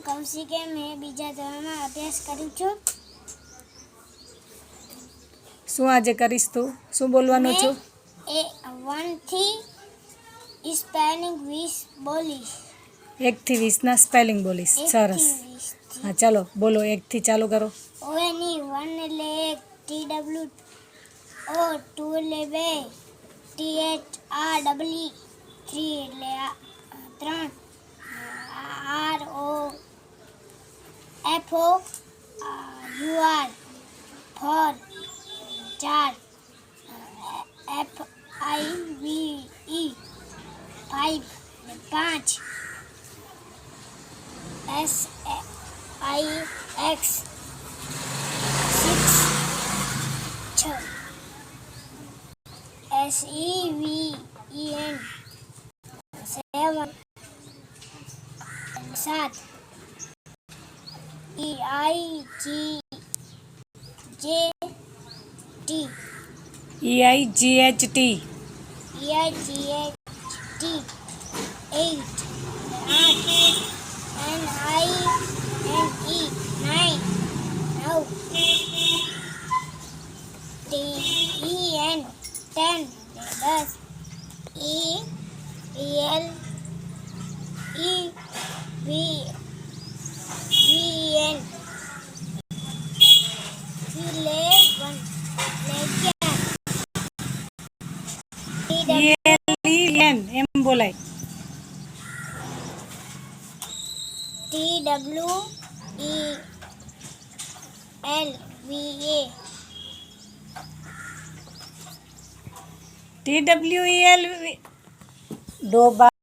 કૌશિકે મેં બીજા ધોરણમાં અભ્યાસ કર્યું છું. શું આજે કરીશ તું? શું બોલવાનું છું? એ 1 થી સ્પેલિંગ 20 બોલીશ. 1 થી 20 ના સ્પેલિંગ બોલીશ. સરસ. હા ચાલો બોલો, 1 થી ચાલુ કરો. ONE 1 એટલે 1, TWO 2 એટલે 2, THREE 3 એટલે 3, ROFO UR 4, 4, FIVE 5, SIX 6, SEVEN 7, 7, EIGHT EIGHT 8, 9, 10, 10, ELVN 11, ELEN એમ બોલાય. TWELVA TWEL ડોબા